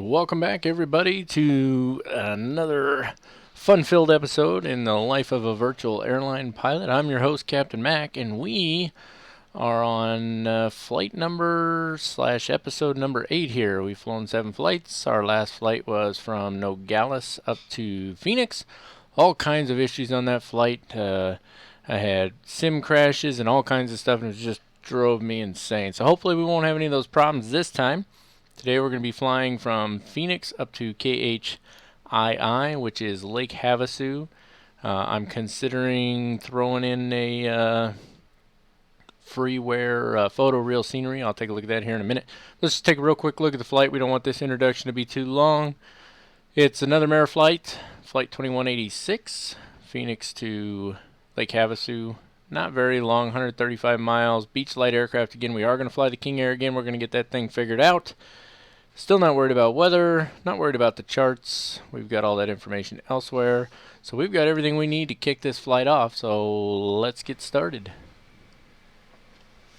Welcome back, everybody, to another fun-filled episode in the life of a virtual airline pilot. I'm your host, Captain Mac, and we are on flight number / episode number 8 here. We've flown 7 flights. Our last flight was from Nogales up to Phoenix. All kinds of issues on that flight. I had sim crashes and all kinds of stuff, and it just drove me insane. So hopefully we won't have any of those problems this time. Today we're going to be flying from Phoenix up to KHII, which is Lake Havasu. I'm considering throwing in a freeware photo real scenery. I'll take a look at that here in a minute. Let's just take a real quick look at the flight. We don't want this introduction to be too long. It's another Mare flight, Flight 2186, Phoenix to Lake Havasu. Not very long, 135 miles. Beach light aircraft again. We are going to fly the King Air again. We're going to get that thing figured out. Still not worried about weather, not worried about the charts. We've got all that information elsewhere. So we've got everything we need to kick this flight off. So let's get started.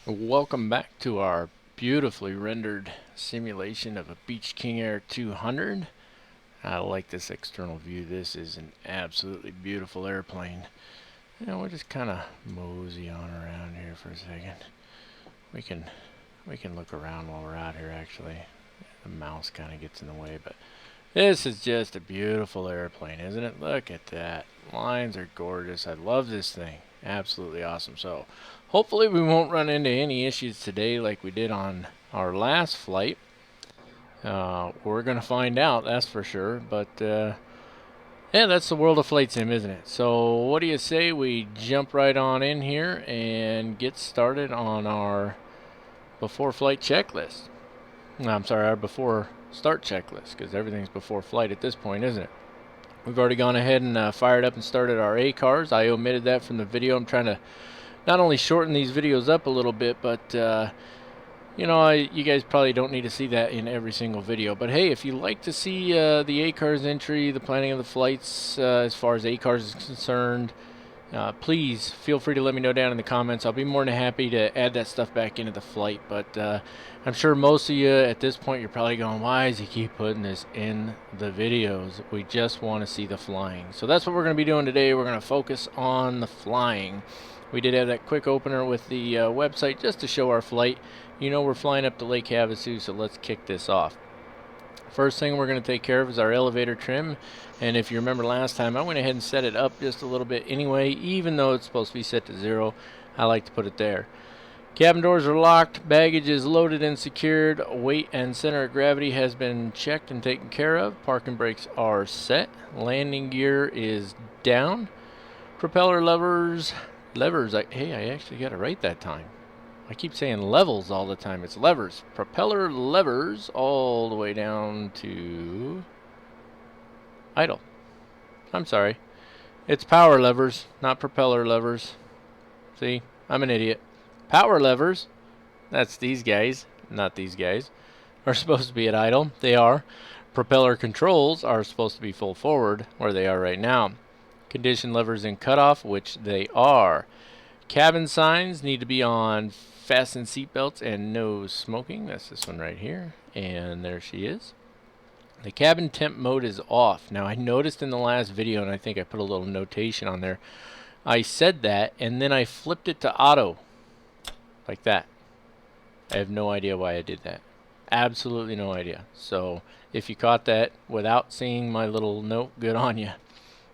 Welcome back to our beautifully rendered simulation of a Beech King Air 200. I like this external view. This is an absolutely beautiful airplane. We'll just kind of mosey on around here for a second. We can look around while we're out here actually. The mouse kind of gets in the way, but this is just a beautiful airplane, isn't it? Look at that. Lines are gorgeous. I love this thing. Absolutely awesome. So hopefully we won't run into any issues today like we did on our last flight. We're going to find out, that's for sure. But yeah, that's the world of flight sim, isn't it? So what do you say we jump right on in here and get started on our before flight checklist? I'm sorry, our before start checklist, because everything's before flight at this point, isn't it? We've already gone ahead and fired up and started our ACARS. I omitted that from the video. I'm trying to not only shorten these videos up a little bit, but you guys probably don't need to see that in every single video. But hey, if you like to see the ACARS entry, the planning of the flights as far as ACARS is concerned, please feel free to let me know down in the comments. I'll be more than happy to add that stuff back into the flight. But I'm sure most of you at this point, you're probably going, why does he keep putting this in the videos? We just want to see the flying. So that's what we're going to be doing today. We're going to focus on the flying. We did have that quick opener with the website just to show our flight. We're flying up to Lake Havasu, so let's kick this off. First thing we're going to take care of is our elevator trim. And if you remember last time, I went ahead and set it up just a little bit anyway, even though it's supposed to be set to 0. I like to put it there. Cabin doors are locked, baggage is loaded and secured, weight and center of gravity has been checked and taken care of, parking brakes are set, landing gear is down, propeller levers, hey, I actually got it right that time. I keep saying levels all the time. It's levers. Propeller levers all the way down to idle. I'm sorry. It's power levers, not propeller levers. See? I'm an idiot. Power levers, that's these guys, not these guys, are supposed to be at idle. They are. Propeller controls are supposed to be full forward, where they are right now. Condition levers in cutoff, which they are. Cabin signs need to be on fasten seatbelts and no smoking. That's this one right here. And there she is. The cabin temp mode is off. Now I noticed in the last video, and I think I put a little notation on there, I said that and then I flipped it to auto. Like that. I have no idea why I did that. Absolutely no idea. So if you caught that without seeing my little note, good on you.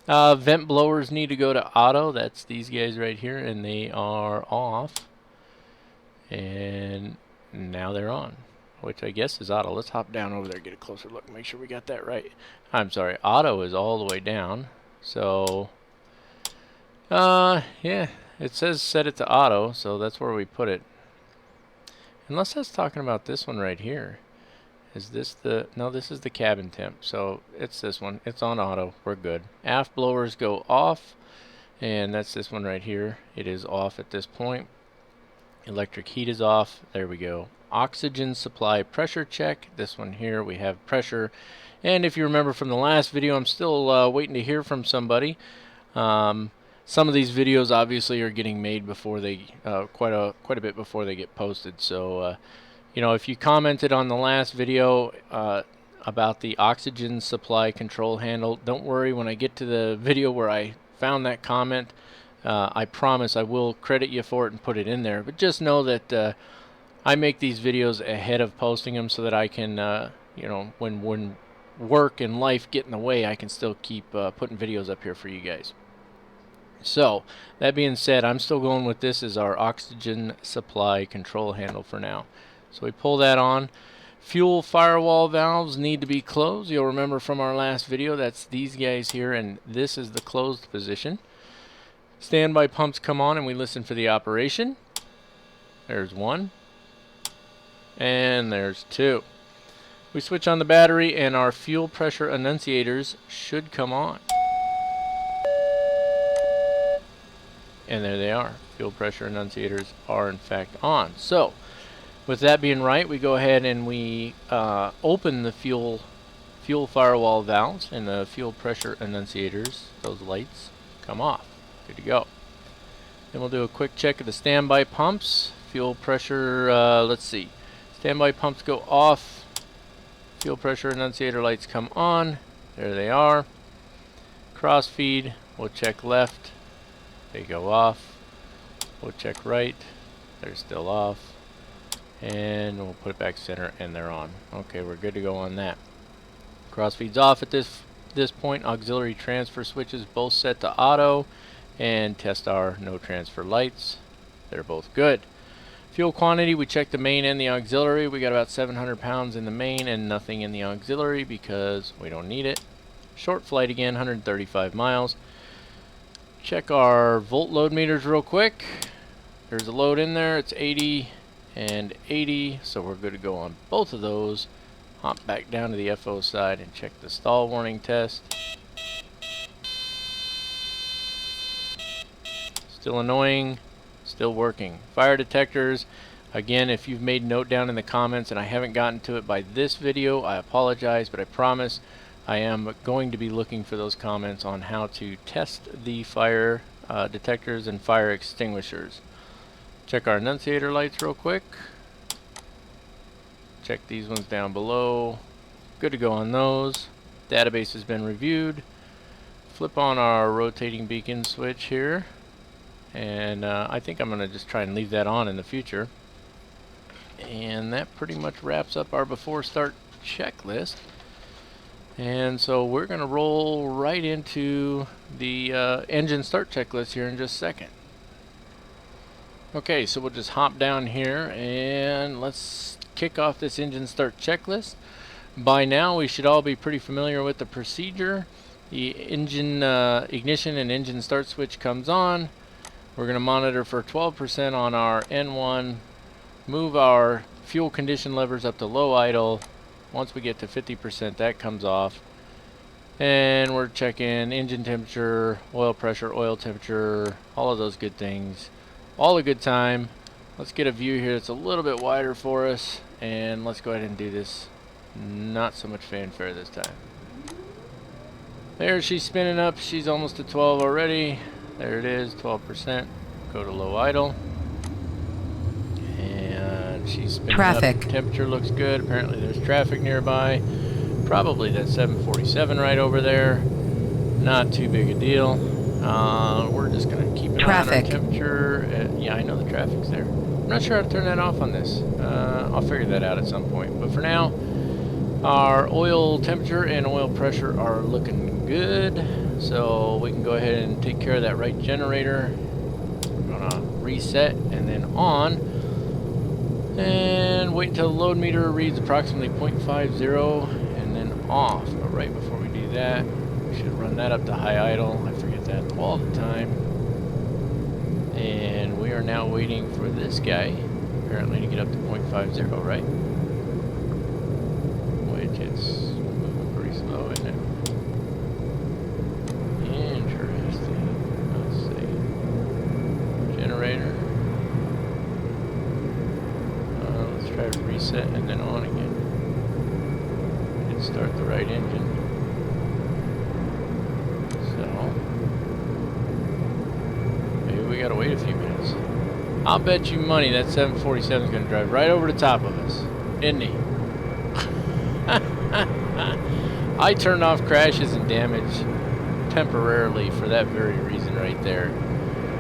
Vent blowers need to go to auto. That's these guys right here, and they are off. And now they're on, which I guess is auto. Let's hop down over there, get a closer look, and make sure we got that right. I'm sorry, auto is all the way down. So, yeah, it says set it to auto, so that's where we put it. Unless that's talking about this one right here. Is this the, no, this is the cabin temp, so it's this one. It's on auto, we're good. Aft blowers go off, and that's this one right here. It is off at this point. Electric heat is off, there we go. Oxygen supply pressure check. This one here, we have pressure. And if you remember from the last video, I'm still waiting to hear from somebody. Some of these videos obviously are getting made before they, quite a bit before they get posted. So, if you commented on the last video, about the oxygen supply control handle. Don't worry, when I get to the video where I found that comment, I promise I will credit you for it and put it in there. But just know that I make these videos ahead of posting them so that I can, you know, when work and life get in the way, I can still keep putting videos up here for you guys. So, that being said, I'm still going with this as our oxygen supply control handle for now. So we pull that on. Fuel firewall valves need to be closed. You'll remember from our last video, that's these guys here, and this is the closed position. Standby pumps come on and we listen for the operation. There's one. And there's two. We switch on the battery and our fuel pressure annunciators should come on. And there they are. Fuel pressure annunciators are in fact on. So, with that being right, we go ahead and we open the fuel firewall valves, and the fuel pressure annunciators, those lights, come off. Good to go. Then we'll do a quick check of the standby pumps. Fuel pressure, let's see. Standby pumps go off. Fuel pressure annunciator lights come on. There they are. Crossfeed, we'll check left. They go off. We'll check right. They're still off. And we'll put it back center and they're on. Okay, we're good to go on that. Crossfeed's off at this point. Auxiliary transfer switches both set to auto, and test our no transfer lights. They're both good. Fuel quantity, we check the main and the auxiliary. We got about 700 pounds in the main and nothing in the auxiliary because we don't need it. Short flight again, 135 miles. Check our volt load meters real quick. There's a load in there. It's 80 and 80, so we're good to go on both of those. Hop back down to the FO side and check the stall warning test. Still annoying, still working. Fire detectors, again, if you've made note down in the comments and I haven't gotten to it by this video, I apologize, but I promise I am going to be looking for those comments on how to test the fire detectors and fire extinguishers. Check our annunciator lights real quick. Check these ones down below. Good to go on those. Database has been reviewed. Flip on our rotating beacon switch here. And I think I'm going to just try and leave that on in the future. And that pretty much wraps up our before start checklist. And so we're going to roll right into the engine start checklist here in just a second. Okay, so we'll just hop down here and let's kick off this engine start checklist. By now we should all be pretty familiar with the procedure. The engine ignition and engine start switch comes on. We're going to monitor for 12% on our N1, move our fuel condition levers up to low idle. Once we get to 50%, that comes off. And we're checking engine temperature, oil pressure, oil temperature, all of those good things. All a good time. Let's get a view here that's a little bit wider for us, and let's go ahead and do this. Not so much fanfare this time. There, she's spinning up. She's almost to 12 already. There it is, 12%. Go to low idle. And she's spinning traffic. up. Temperature looks good. Apparently there's traffic nearby. Probably that 747 right over there. Not too big a deal. We're just going to keep an eye on our temperature. Yeah, I know the traffic's there. I'm not sure how to turn that off on this. I'll figure that out at some point. But for now, our oil temperature and oil pressure are looking good. So we can go ahead and take care of that right generator. We're going to reset and then on. And wait until the load meter reads approximately 0.50 and then off. But right before we do that, we should run that up to high idle. I forget that all the time. And we are now waiting for this guy apparently to get up to 0.50, right? Which it's moving pretty slow, isn't it? Interesting. Let's see. Generator. Let's try to reset and then on again. We did start the right engine. So maybe we gotta wait a few minutes. I'll bet you money that 747 is gonna drive right over the top of us, isn't he? I turned off crashes and damage temporarily for that very reason right there,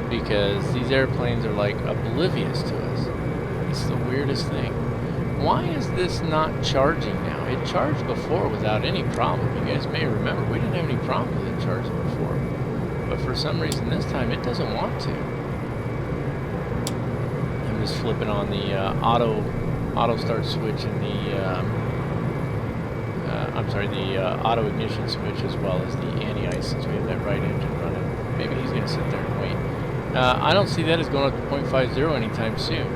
because these airplanes are like oblivious to us. It's the weirdest thing. Why is this not charging now? It charged before without any problem. You guys may remember we didn't have any problem with it charging before, but for some reason this time it doesn't want to. I'm just flipping on the auto start switch and the auto ignition switch, as well as the anti-ice, since we have that right engine running. Maybe he's going to sit there and wait. I don't see that as going up to 0.50 anytime soon,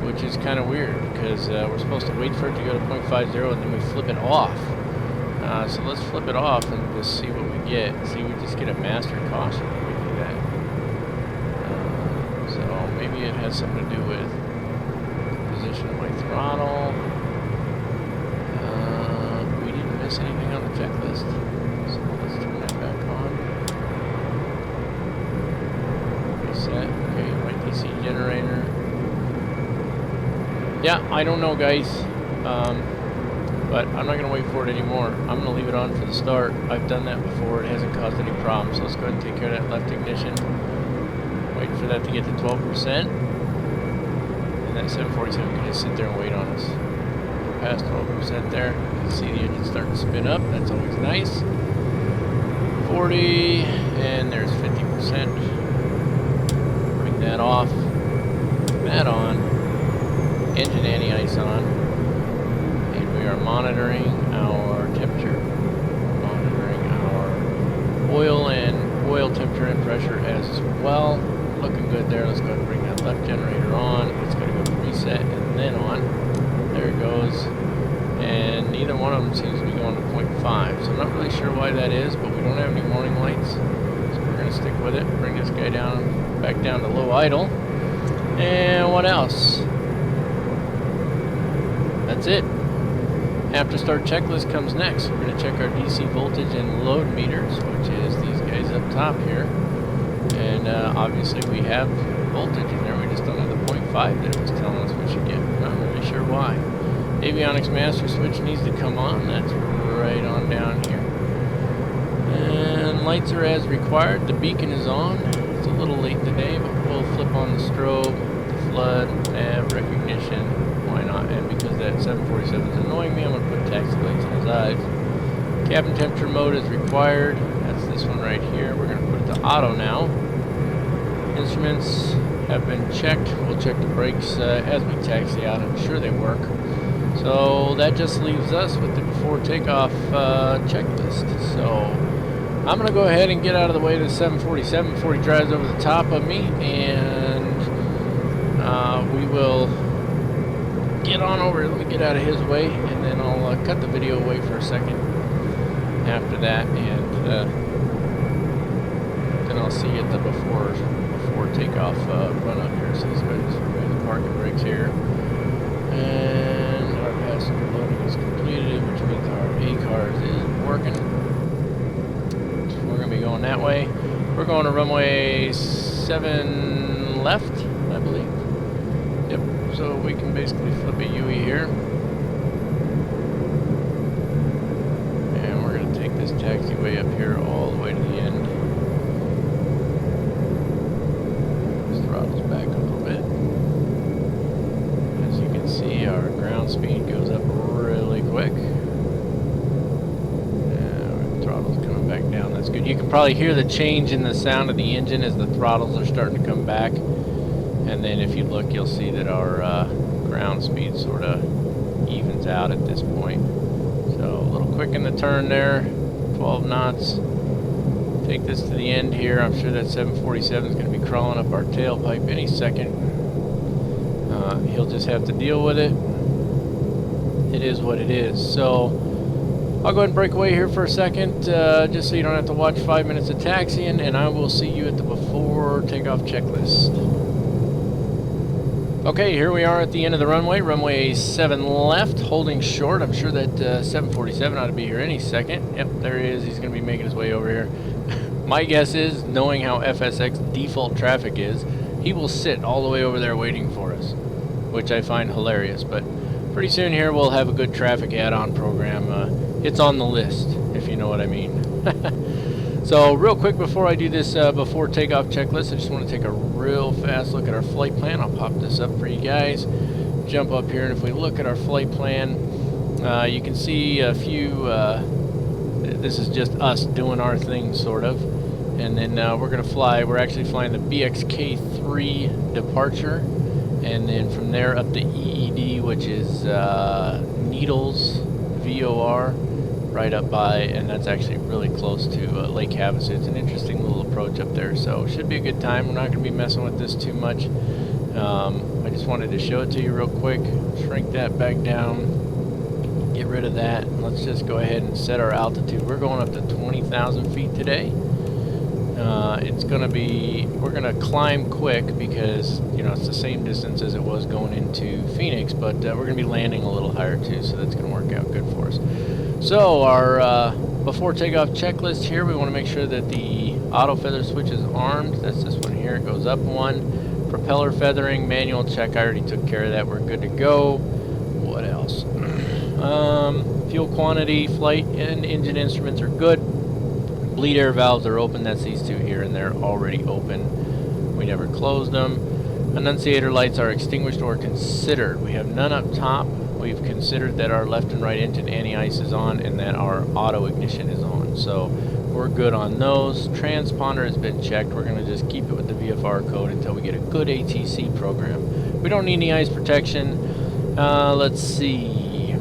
which is kind of weird, because we're supposed to wait for it to go to 0.50 and then we flip it off. So let's flip it off and just see what we get. See, we just get a master caution when we do that. So maybe it has something to do with position of my throttle. We didn't miss anything on the checklist, so let's turn that back on. Reset. Okay, right DC generator. Yeah, I don't know, guys, but I'm not going to wait for it anymore. I'm going to leave it on for the start. I've done that before. It hasn't caused any problems. So let's go ahead and take care of that left ignition. Wait for that to get to 12%. And that 747 can just sit there and wait on us. We're past 12% there. You can see the engine starting to spin up. That's always nice. 40, and there's 50%. Bring that off. That on. Engine anti-ice on, and we are monitoring our temperature, monitoring our oil temperature and pressure as well. Looking good there. Let's go ahead and bring that left generator on. It's going to go to reset and then on. There it goes. And neither one of them seems to be going to 0.5, so I'm not really sure why that is, but we don't have any warning lights, so we're going to stick with it. Bring this guy down, back down to low idle. And what else? That's it. After start checklist comes next. We're going to check our DC voltage and load meters, which is these guys up top here. And obviously we have voltage in there. We just don't have the 0.5 that it was telling us we should get. Not really sure why. Avionics master switch needs to come on. That's right on down here. And lights are as required. The beacon is on. It's a little late today, but we'll flip on the strobe, the flood, nav recognition. Why not? And because that 747 is annoying me, I'm going to put taxi lights in his eyes. Cabin temperature mode is required. That's this one right here. We're going to put it to auto now. Instruments have been checked. We'll check the brakes as we taxi out. I'm sure they work. So that just leaves us with the before takeoff checklist. So I'm going to go ahead and get out of the way of the 747 before he drives over the top of me, and we will get on over. Let me get out of his way, and then I'll cut the video away for a second after that, and then I'll see you at the before takeoff run up here. So let's go ahead and parking brakes here, and our passenger loading is completed, which means our A-cars is working. So we're going to be going that way. We're going to runway 7 left, I believe. Yep, so we can basically flip a UE here. And we're going to take this taxiway up here all the way to the end. This throttles back a little bit. As you can see, our ground speed goes up really quick. And the throttle's coming back down. That's good. You can probably hear the change in the sound of the engine as the throttles are starting to come back. And then if you look, you'll see that our ground speed sort of evens out at this point. So a little quick in the turn there, 12 knots. Take this to the end here. I'm sure that 747 is going to be crawling up our tailpipe any second. He'll just have to deal with it. It is what it is. So I'll go ahead and break away here for a second, just so you don't have to watch 5 minutes of taxiing, and I will see you at the before takeoff checklist. Okay, here we are at the end of the runway. Runway 7 left, holding short. I'm sure that 747 ought to be here any second. Yep, there he is. He's going to be making his way over here. My guess is, knowing how FSX default traffic is, he will sit all the way over there waiting for us, which I find hilarious. But pretty soon here we'll have a good traffic add-on program. It's on the list. know what I mean. So real quick before I do this before takeoff checklist, I just want to take a real fast look at our flight plan. I'll pop this up for you guys. Jump up here, and if we look at our flight plan, you can see a few, this is just us doing our thing sort of. And then we're going to fly, we're actually flying the BXK3 departure, and then from there up to EED, which is Needles VOR, right up by, and that's actually really close to Lake Havasu. It's an interesting little approach up there, so should be a good time. We're not going to be messing with this too much. I just wanted to show it to you real quick. Shrink that back down, get rid of that, and let's just go ahead and set our altitude. We're going up to 20,000 feet today. It's going to be, we're going to climb quick because, you know, it's the same distance as it was going into Phoenix, but we're going to be landing a little higher too, so that's going to work out good for us. So our before takeoff checklist here, we want to make sure that the auto feather switch is armed. That's this one here. It goes up one. Propeller feathering, manual check. I already took care of that. We're good to go. What else? Fuel quantity, flight and engine instruments are good. Bleed air valves are open. That's these two here, and they're already open. We never closed them. Annunciator lights are extinguished or considered. We have none up top. We've considered that our left and right engine anti-ice is on and that our auto ignition is on. So we're good on those. Transponder has been checked. We're going to just keep it with the VFR code until we get a good ATC program. We don't need any ice protection. Let's see.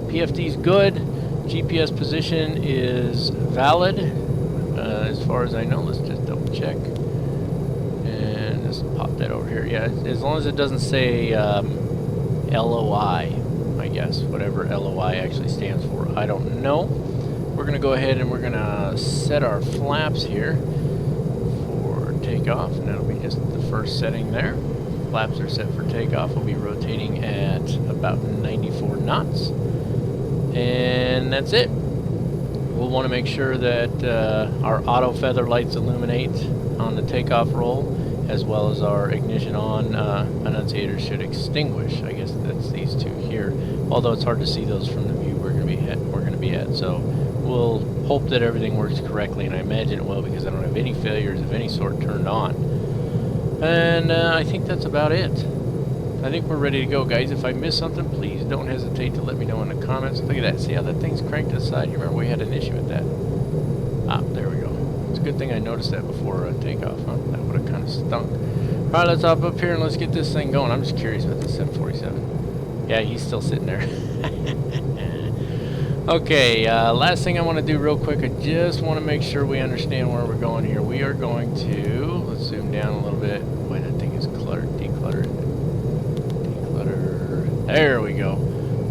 PFD's good. GPS position is valid. As far as I know, let's just double check. And just pop that over here. Yeah, as long as it doesn't say LOI, I guess, whatever LOI actually stands for, I don't know. We're going to go ahead and we're going to set our flaps here for takeoff, and that'll be just the first setting there. Flaps are set for takeoff. We'll be rotating at about 94 knots, and that's it. We'll want to make sure that our auto feather lights illuminate on the takeoff roll, as well as our ignition on. Annunciators should extinguish. I guess that's these two here. Although it's hard to see those from the view we're going to be at. So we'll hope that everything works correctly, and I imagine it will because I don't have any failures of any sort turned on. And I think that's about it. I think we're ready to go, guys. If I miss something, please don't hesitate to let me know in the comments. Look at that. See how that thing's cranked to the side? You remember we had an issue with that. Ah, there we go. It's a good thing I noticed that before takeoff, huh? That would have kind of stunk. Alright, let's hop up here and let's get this thing going. I'm just curious about this 747. Yeah, he's still sitting there. Okay, last thing I want to do real quick, I just want to make sure we understand where we're going here. We are going to, let's zoom down a little bit. Boy, that thing is cluttered, decluttered. Declutter. There we go.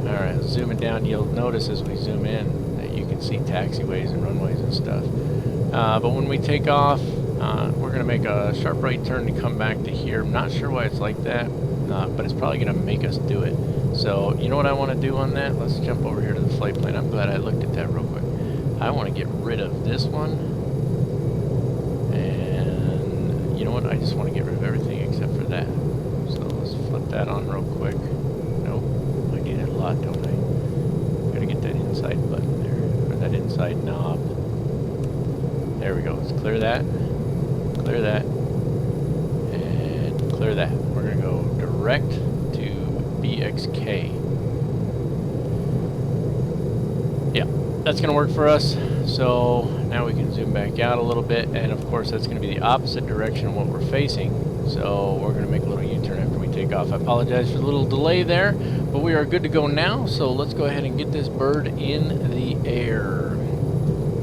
Alright, zoom it down. You'll notice as we zoom in that you can see taxiways and runways and stuff. But when we take off, we're going to make a sharp right turn to come back to here. I'm not sure why it's like that, but it's probably going to make us do it. So, you know what I want to do on that? Let's jump over here to the flight plan. I'm glad I looked at that real quick. I want to get rid of this one. And, you know what? I just want to get rid of everything except for that. So, let's flip that on real quick. Nope. I need it a lot, don't I? Gotta get that inside button there. Or that inside knob. There we go. Let's clear that. Clear that. And clear that. We're going to go direct to BXK. Yeah, that's going to work for us. So now we can zoom back out a little bit, and of course that's going to be the opposite direction of what we're facing. So we're going to make a little U-turn after we take off. I apologize for the little delay there, but we are good to go now. So let's go ahead and get this bird in the air.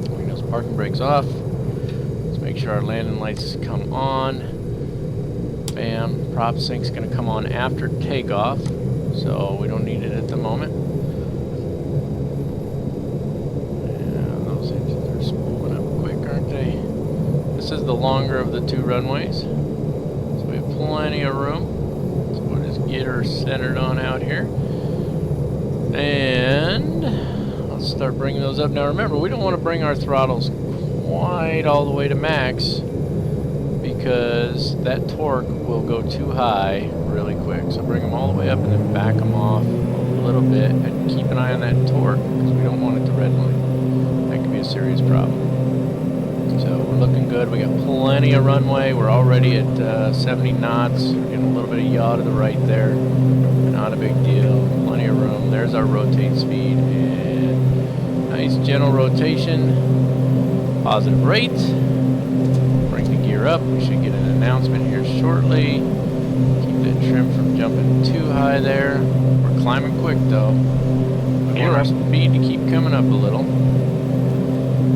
Windows parking brakes off. Let's make sure our landing lights come on. Bam. Prop sync's going to come on after takeoff, so we don't need it at the moment. Yeah, those engines are spooling up quick, aren't they? This is the longer of the two runways, so we have plenty of room. So we'll just get her centered on out here. And let's start bringing those up. Now remember, we don't want to bring our throttles quite all the way to max, because that torque will go too high really quick. So bring them all the way up and then back them off a little bit, and keep an eye on that torque because we don't want it to redline. That could be a serious problem. So we're looking good. We got plenty of runway. We're already at 70 knots. We're getting a little bit of yaw to the right there. Not a big deal. Plenty of room. There's our rotate speed. And nice gentle rotation. Positive rate. Bring the gear up. We should get an announcement here shortly. Keep that trim from jumping too high there. We're climbing quick though. We want our speed to keep coming up a little.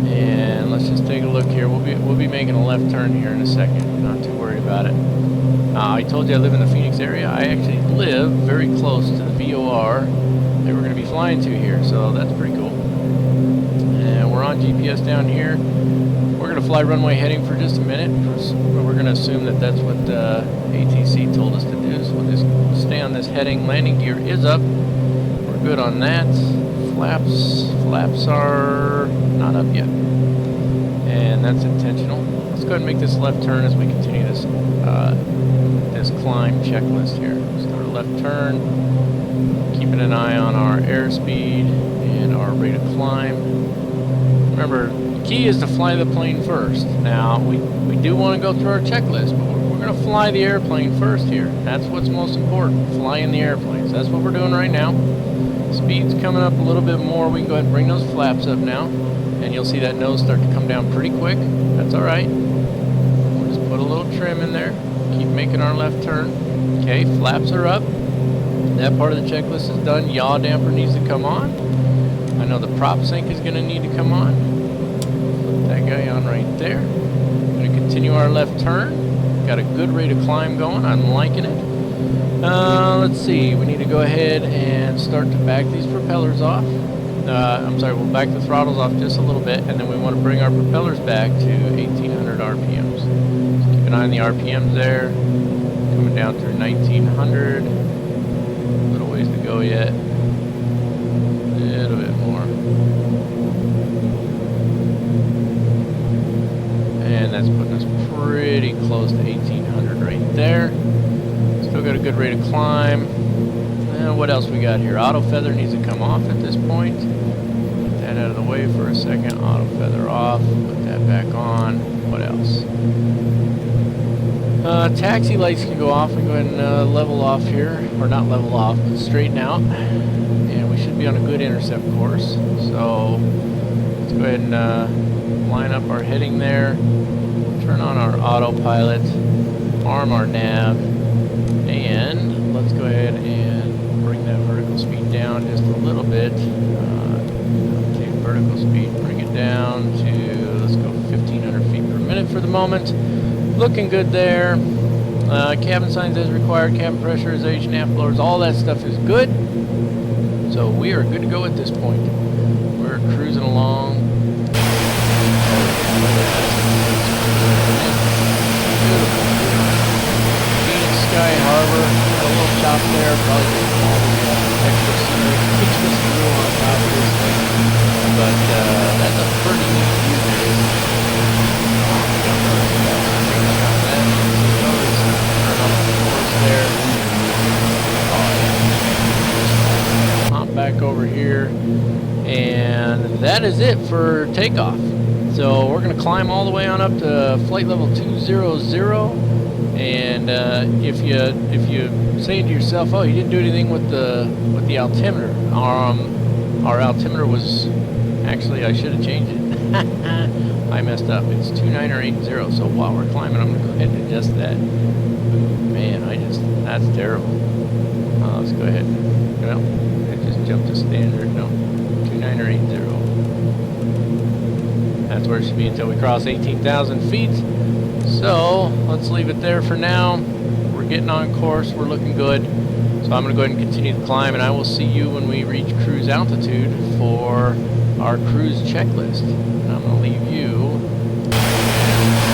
And let's just take a look here. We'll be making a left turn here in a second. Not too worried about it. I told you I live in the Phoenix area. I actually live very close to the VOR that we're going to be flying to here, so that's pretty cool. And we're on GPS down here. We're going to fly runway heading for just a minute. We're going to assume that that's what ATC told us to do, so we'll just stay on this heading. Landing gear is up. We're good on that. Flaps are not up yet, and that's intentional. Let's go ahead and make this left turn as we continue this this climb checklist here. Start a left turn, keeping an eye on our airspeed and our rate of climb. Remember, the key is to fly the plane first. Now, we do want to go through our checklist, but we're going to fly the airplane first here. That's what's most important, flying the airplanes. That's what we're doing right now. Speed's coming up a little bit more. We can go ahead and bring those flaps up now, and you'll see that nose start to come down pretty quick. That's all right. We'll just put a little trim in there. Keep making our left turn. Okay, flaps are up. That part of the checklist is done. Yaw damper needs to come on. I know the prop sync is going to need to come on. Put that guy on right there. Going to continue our left turn. Got a good rate of climb going. I'm liking it. Let's see. We need to go ahead and start to back these propellers off. I'm sorry, we'll back the throttles off just a little bit, and then we want to bring our propellers back to 1800 RPMs. So keep an eye on the RPMs there. Coming down through 1900. A little ways to go yet. A little bit more. And that's putting us pretty close to 1800 right there. Still got a good rate of climb. And what else we got here? Auto feather needs to come off at this point. Get that out of the way for a second. Auto feather off. Put that back on. What else? Taxi lights can go off. We can go ahead and level off here. Or not level off, but straighten out. And we should be on a good intercept course. So let's go ahead and line up our heading there. Turn on our autopilot. Arm our nav. And let's go ahead and bring that vertical speed down just a little bit. Take vertical speed, bring it down to, let's go 1500 feet per minute for the moment. Looking good there. Cabin signs as required, cabin pressurization, nav blowers, all that stuff is good. So we are good to go at this point. We're cruising along. Beautiful. Sky Harbor, got a little chop there, probably just all the extra scenery on top of this thing, but that's a pretty neat view there. Hop back over here, and that is it for takeoff. So we're going to climb all the way on up to flight level 200. And if you say to yourself, "Oh, you didn't do anything with the altimeter," our altimeter was actually, I should have changed it. I messed up. It's 2980. So while we're climbing, I'm gonna go ahead and adjust that. Man, that's terrible. Let's go ahead. Well, it just jumped to standard. No, 2980. That's where it should be until we cross 18,000 feet. So let's leave it there for now. We're getting on course. We're looking good. So I'm going to go ahead and continue the climb, and I will see you when we reach cruise altitude for our cruise checklist. And I'm going to leave you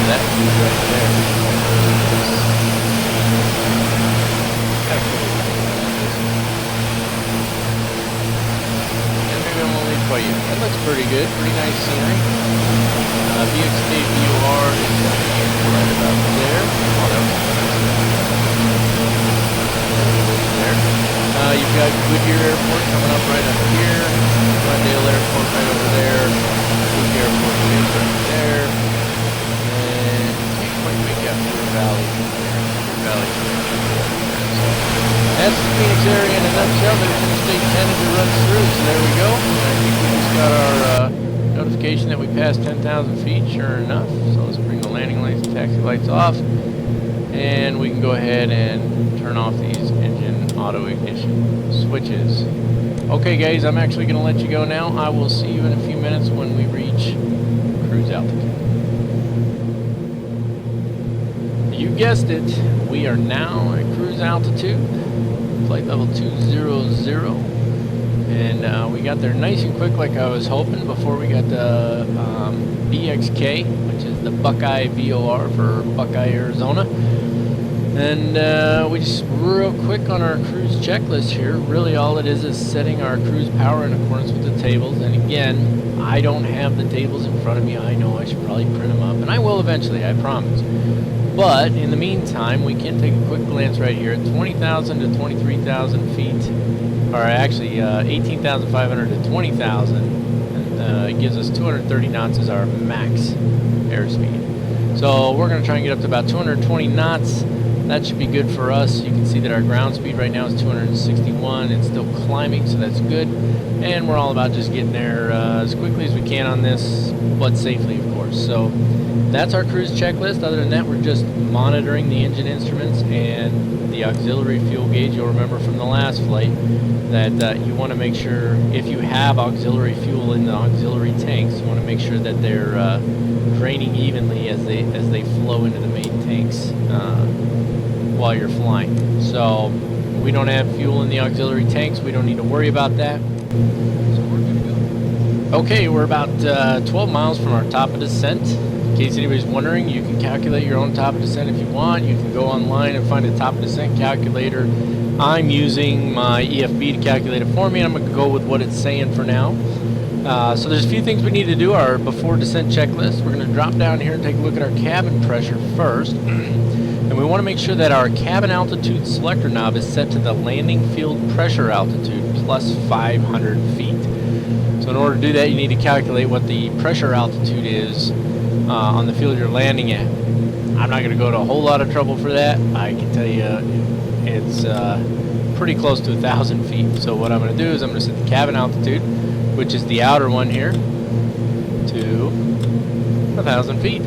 that view right there. And maybe I won't leave quite yet. That looks pretty good. Pretty nice scenery. VXD VOR is right about there. Oh, that was there. You've got Goodyear Airport coming up right up here. Glendale Airport right over there. Goodyear Yeah, Valley. Valley. So that's the Phoenix area in a nutshell. There's Interstate 10 as it runs through. So there we go. I think we just got our notification that we passed 10,000 feet. Sure enough. So let's bring the landing lights and taxi lights off, and we can go ahead and turn off these engine auto ignition switches. Okay, guys, I'm actually going to let you go now. I will see you in a few minutes when we reach cruise altitude. You guessed it, we are now at cruise altitude, flight level 200, and we got there nice and quick like I was hoping before we got the BXK, which is the Buckeye VOR for Buckeye, Arizona. And we just real quick on our cruise checklist here. Really all it is setting our cruise power in accordance with the tables. And again, I don't have the tables in front of me. I know I should probably print them up, and I will eventually, I promise. But in the meantime, we can take a quick glance right here at 20,000 to 23,000 feet, or actually 18,500 to 20,000. And it gives us 230 knots as our max airspeed. So we're going to try and get up to about 220 knots. That should be good for us. You can see that our ground speed right now is 261. It's still climbing, so that's good. And we're all about just getting there as quickly as we can on this, but safely, of course. So that's our cruise checklist. Other than that, we're just monitoring the engine instruments and the auxiliary fuel gauge. You'll remember from the last flight that you want to make sure, if you have auxiliary fuel in the auxiliary tanks, you want to make sure that they're draining evenly as they flow into the main tanks while you're flying. So we don't have fuel in the auxiliary tanks. We don't need to worry about that. So we're good to go. Okay, we're about 12 miles from our top of descent. In case anybody's wondering, you can calculate your own top of descent if you want. You can go online and find a top of descent calculator. I'm using my EFB to calculate it for me, and I'm going to go with what it's saying for now. So there's a few things we need to do. Our before descent checklist. We're going to drop down here and take a look at our cabin pressure first. And we want to make sure that our cabin altitude selector knob is set to the landing field pressure altitude plus 500 feet. So in order to do that, you need to calculate what the pressure altitude is on the field you're landing at. I'm not going to go to a whole lot of trouble for that. I can tell you it's pretty close to 1,000 feet. So what I'm going to do is I'm going to set the cabin altitude, which is the outer one here, to 1,000 feet.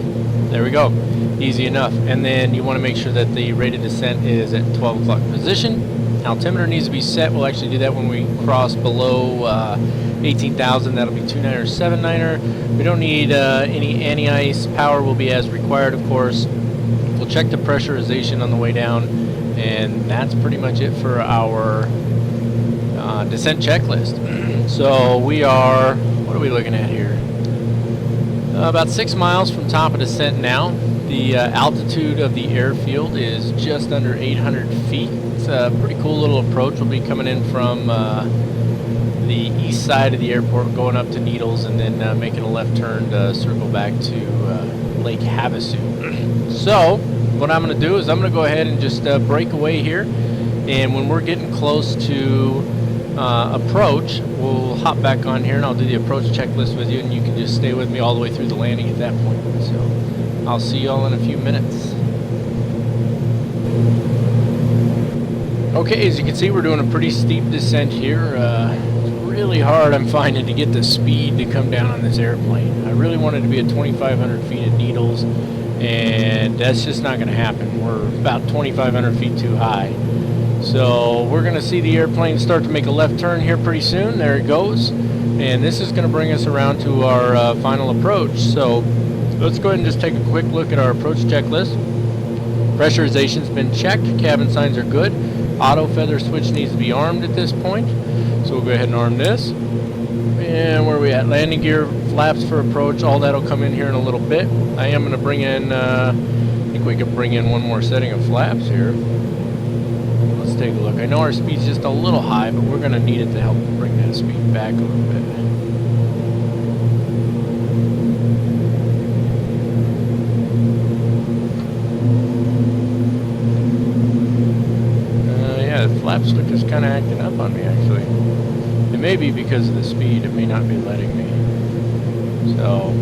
There we go. Easy enough. And then you want to make sure that the rate of descent is at 12 o'clock position. Altimeter needs to be set. We'll actually do that when we cross below 18,000. That'll be 29 or 79er. We don't need any anti-ice. Power will be as required, of course. We'll check the pressurization on the way down, and that's pretty much it for our descent checklist. So we are, what are we looking at here? About 6 miles from top of descent now. The altitude of the airfield is just under 800 feet. It's a pretty cool little approach. We'll be coming in from the east side of the airport, going up to Needles, and then making a left turn to circle back to Lake Havasu. So what I'm going to do is I'm going to go ahead and just break away here. And when we're getting close to approach, we'll hop back on here and I'll do the approach checklist with you, and you can just stay with me all the way through the landing at that point. So I'll see you all in a few minutes. Okay, as you can see, we're doing a pretty steep descent here. It's really hard, I'm finding, to get the speed to come down on this airplane. I really wanted to be at 2,500 feet at Needles, and that's just not going to happen. We're about 2,500 feet too high. So we're going to see the airplane start to make a left turn here pretty soon. There it goes. And this is going to bring us around to our final approach. So let's go ahead and just take a quick look at our approach checklist. Pressurization's been checked. Cabin signs are good. Auto feather switch needs to be armed at this point. So we'll go ahead and arm this. And where are we at? Landing gear, flaps for approach. All that will come in here in a little bit. I am going to bring in, I think we can bring in one more setting of flaps here. Let's take a look. I know our speed's just a little high, but we're going to need it to help bring that speed back a little bit. Yeah, the flap switch is kind of acting up on me, actually. It may be because of the speed. It may not be letting me. So,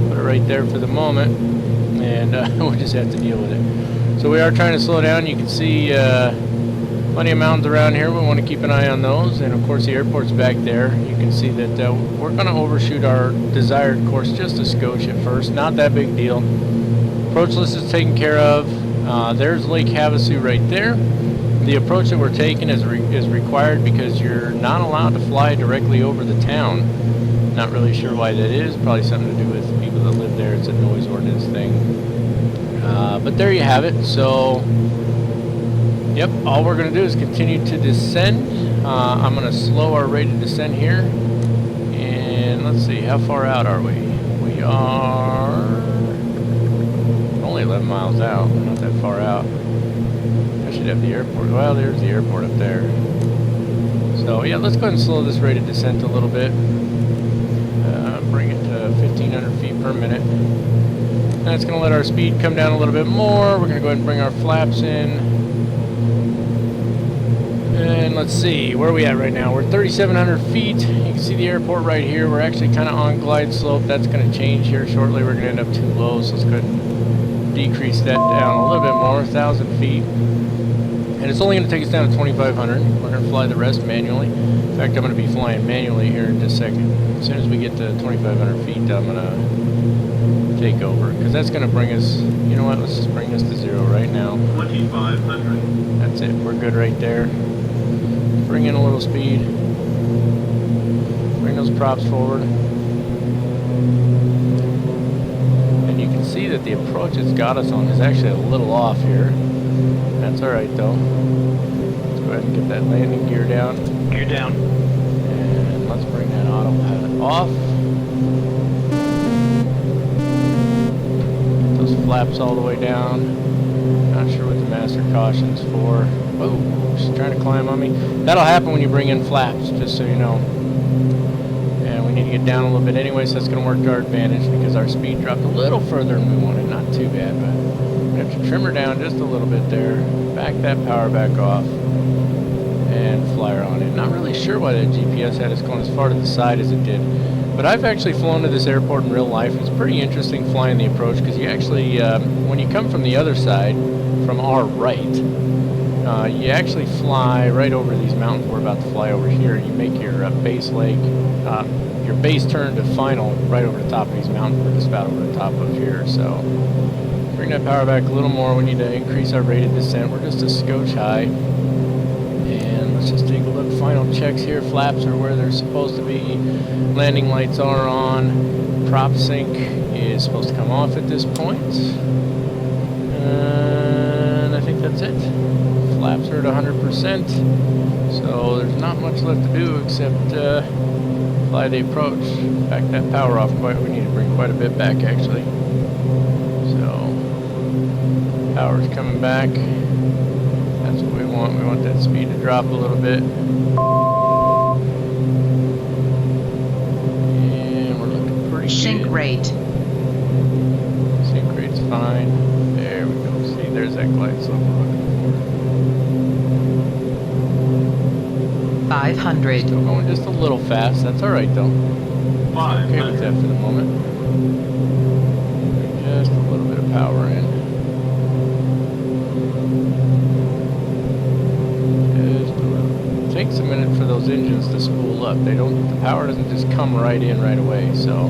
put it right there for the moment. and we'll just have to deal with it. So we are trying to slow down. You can see plenty of mountains around here. We want to keep an eye on those, and of course the airport's back there. You can see that we're going to overshoot our desired course just a skosh at first. Not that big deal. Approach list is taken care of. There's Lake Havasu right there. The approach that we're taking is required because you're not allowed to fly directly over the town. Not really sure why that is. Probably something to do with people that live there. It's a noise ordinance thing. But there you have it. So, yep, all we're going to do is continue to descend. I'm going to slow our rate of descent here. And let's see, how far out are we? We are only 11 miles out. We're not that far out. I should have the airport. Well, there's the airport up there. So, yeah, let's go ahead and slow this rate of descent a little bit. Bring it to 1,500 feet per minute. That's going to let our speed come down a little bit more. We're going to go ahead and bring our flaps in. And let's see, where are we at right now? We're 3,700 feet. You can see the airport right here. We're actually kind of on glide slope. That's going to change here shortly. We're going to end up too low, so let's go ahead and decrease that down a little bit more, 1,000 feet. And it's only going to take us down to 2,500. We're going to fly the rest manually. In fact, I'm going to be flying manually here in just a second. As soon as we get to 2,500 feet, I'm going to take over. Because that's going to bring us, you know what, let's just bring this to 0 right now. 2,500. That's it. We're good right there. Bring in a little speed. Bring those props forward. And you can see that the approach it's got us on is actually a little off here. That's alright though. Let's go ahead and get that landing gear down. Gear down. And let's bring that autopilot off. Get those flaps all the way down. Not sure what the master caution's for. Oh, she's trying to climb on me. That'll happen when you bring in flaps, just so you know. And we need to get down a little bit anyway, so that's going to work to our advantage because our speed dropped a little further than we wanted. Not too bad, but we have to trim her down just a little bit there. Back that power back off. And fly her on in. Not really sure why that GPS had us going as far to the side as it did. But I've actually flown to this airport in real life. It's pretty interesting flying the approach because you actually, when you come from the other side, from our right, you actually fly right over these mountains we're about to fly over here. You make your base leg, your base turn to final right over the top of these mountains. We're just about over the top of here. So bring that power back a little more. We need to increase our rate of descent. We're just a skosh high. And let's just take a look. Final checks here. Flaps are where they're supposed to be. Landing lights are on. Prop sync is supposed to come off at this point. And I think that's it. Flaps are at 100%. So there's not much left to do except fly the approach. Back that power off quite. We need to bring quite a bit back actually. So power's coming back. That's what we want. We want that speed to drop a little bit. And we're looking pretty Sync good. rate. Sync rate's fine. There we go. See, there's that glide slope we're looking 500. Still going just a little fast. That's alright though. Okay with that for the moment. Just a little bit of power in. It takes a minute for those engines to spool up. The power doesn't just come right in right away. So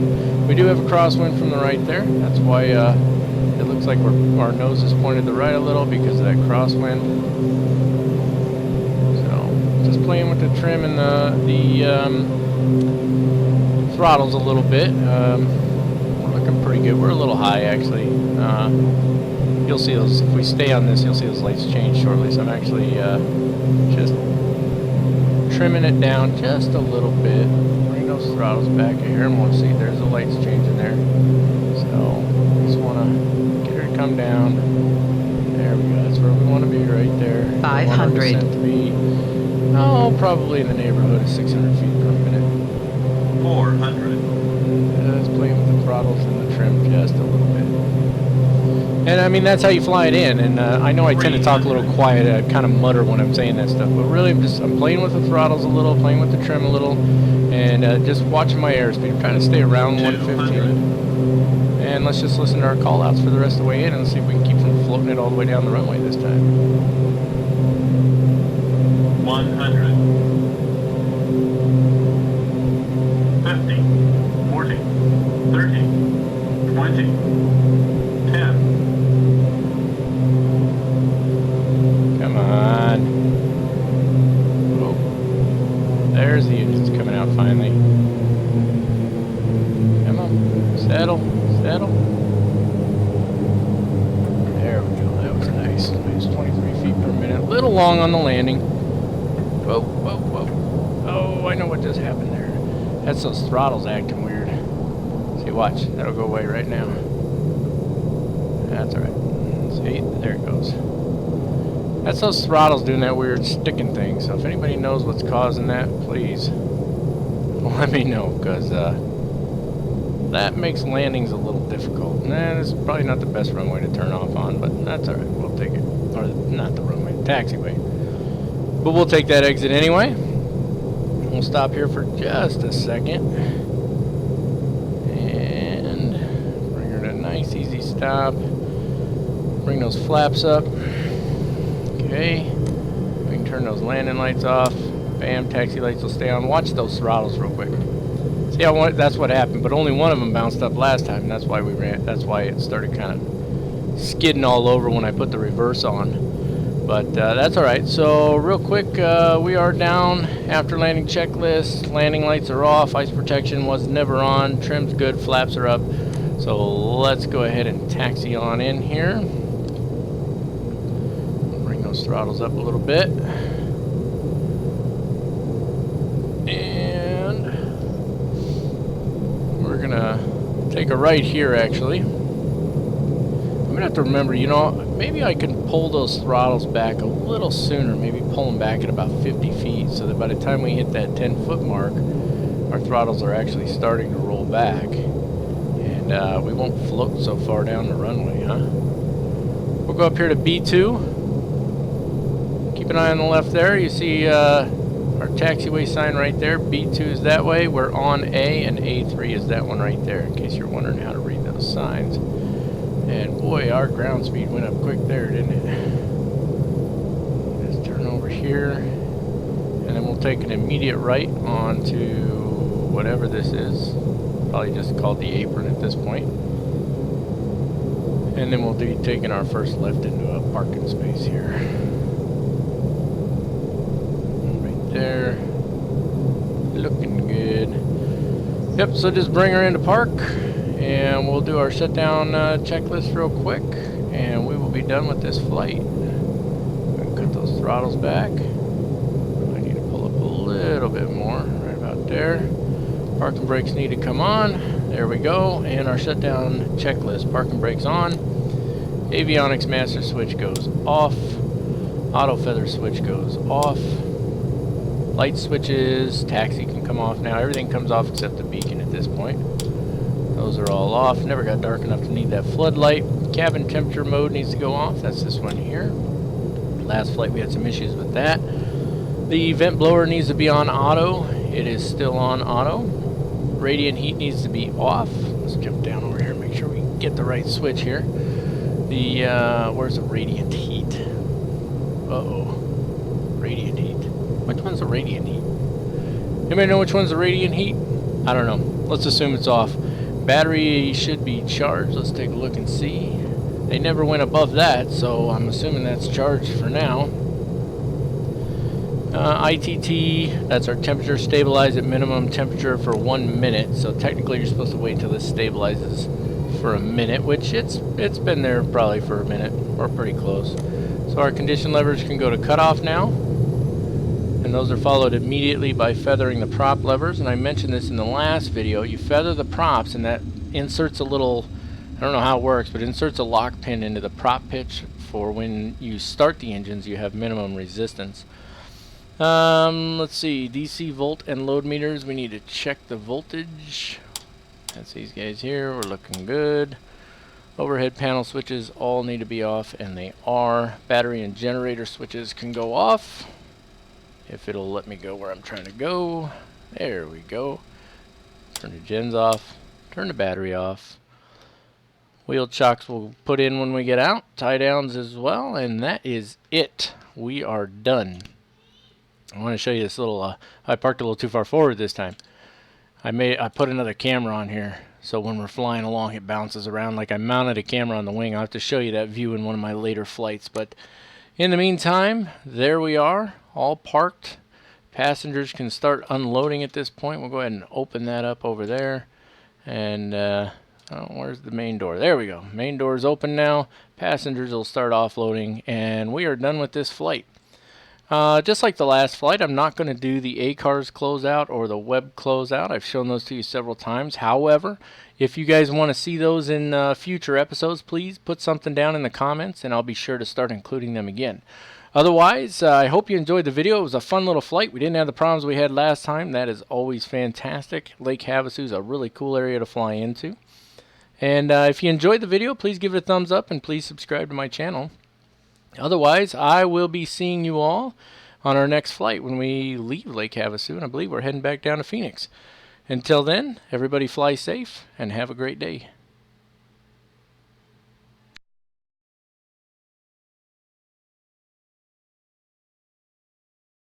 we do have a crosswind from the right there. That's why it looks like our nose is pointed to the right a little because of that crosswind. So just playing with the trim and the throttles a little bit. We're looking pretty good. We're a little high actually. You'll see those, if we stay on this, you'll see those lights change shortly. So I'm actually just trimming it down just a little bit. Bring those throttles back here and we'll see there's the lights changing there. So just want to get her to come down. There we go. That's where we want to be right there. 500. To be, probably in the neighborhood of 600 feet per minute. 400. Just playing with the throttles and the trim just a little bit. And I mean, that's how you fly it in. And I know I tend to talk a little quiet, kind of mutter when I'm saying that stuff. But really, I'm playing with the throttles a little, playing with the trim a little, and just watching my airspeed. I'm trying to stay around 115. And let's just listen to our call outs for the rest of the way in and see if we can keep from floating it all the way down the runway this time. 100. 50. 40. 30. 20. 10. Come on. Oh, there's the engines coming out finally. Come on, settle, settle. There we go, that was nice. Nice 23 feet per minute. A little long on the landing. Whoa, whoa, whoa. Oh, I know what just happened there. That's those throttles acting weird. See, watch, that'll go away right now. That's alright. See, there it goes. That's those throttles doing that weird sticking thing. So if anybody knows what's causing that, please let me know, because that makes landings a little difficult. Nah, this is probably not the best runway to turn off on, but that's alright. We'll take it. Or not the runway, the taxiway. But we'll take that exit anyway. We'll stop here for just a second. And bring her to a nice, easy stop. Bring those flaps up. Okay, we can turn those landing lights off. Bam, taxi lights will stay on. Watch those throttles real quick. See how that's what happened, but only one of them bounced up last time. That's why we ran. That's why it started kind of skidding all over when I put the reverse on. But that's all right. So real quick, we are down after landing checklist. Landing lights are off. Ice protection was never on. Trim's good. Flaps are up. So let's go ahead and taxi on in here. Throttles up a little bit, and we're gonna take a right here. Actually, I'm gonna have to remember, you know, maybe I can pull those throttles back a little sooner, maybe pull them back at about 50 feet, so that by the time we hit that 10-foot mark, our throttles are actually starting to roll back, and we won't float so far down the runway, huh? We'll go up here to B2. Keep an eye on the left there. You see our taxiway sign right there. B2 is that way. We're on A, and A3 is that one right there, in case you're wondering how to read those signs. And boy, our ground speed went up quick there, didn't it? Let's turn over here, and then we'll take an immediate right onto whatever this is. Probably just called the apron at this point. And then we'll be taking our first left into a parking space here. There, looking good. Yep, so just bring her into park and we'll do our shutdown checklist real quick and we will be done with this flight. We'll cut those throttles back. I need to pull up a little bit more, right about there. Parking brakes need to come on. There we go, and our shutdown checklist. Parking brakes on. Avionics master switch goes off. Auto feather switch goes off. Light switches, taxi can come off now. Everything comes off except the beacon at this point. Those are all off. Never got dark enough to need that floodlight. Cabin temperature mode needs to go off. That's this one here. Last flight we had some issues with that. The vent blower needs to be on auto. It is still on auto. Radiant heat needs to be off. Let's jump down over here and make sure we get the right switch here. The, where's the radiant heat? Uh-oh. Radiant heat. Which one's the radiant heat? Anybody know which one's the radiant heat? I don't know. Let's assume it's off. Battery should be charged. Let's take a look and see. They never went above that, so I'm assuming that's charged for now. ITT, that's our temperature stabilized at minimum temperature for 1 minute. So technically you're supposed to wait until this stabilizes for a minute, which it's been there probably for a minute, or pretty close. So our condition levers can go to cutoff now. And those are followed immediately by feathering the prop levers. And I mentioned this in the last video. You feather the props and that inserts a little, I don't know how it works, but inserts a lock pin into the prop pitch for when you start the engines you have minimum resistance. Let's see, DC volt and load meters. We need to check the voltage. That's these guys here. We're looking good. Overhead panel switches all need to be off, and they are. Battery and generator switches can go off. If it'll let me go where I'm trying to go. There we go. Turn the gens off. Turn the battery off. Wheel chocks we'll put in when we get out. Tie downs as well. And that is it. We are done. I want to show you this little, I parked a little too far forward this time. I put another camera on here, so when we're flying along it bounces around. Like I mounted a camera on the wing. I'll have to show you that view in one of my later flights. But in the meantime, there we are, all parked. Passengers can start unloading at this point. We'll go ahead and open that up over there. And oh, where's the main door? There we go. Main door is open now. Passengers will start offloading, and we are done with this flight. Just like the last flight, I'm not going to do the ACARS closeout or the web closeout. I've shown those to you several times. However, if you guys want to see those in future episodes, please put something down in the comments, and I'll be sure to start including them again. Otherwise, I hope you enjoyed the video. It was a fun little flight. We didn't have the problems we had last time. That is always fantastic. Lake Havasu is a really cool area to fly into. And if you enjoyed the video, please give it a thumbs up, and please subscribe to my channel. Otherwise, I will be seeing you all on our next flight when we leave Lake Havasu, and I believe we're heading back down to Phoenix. Until then, everybody fly safe and have a great day.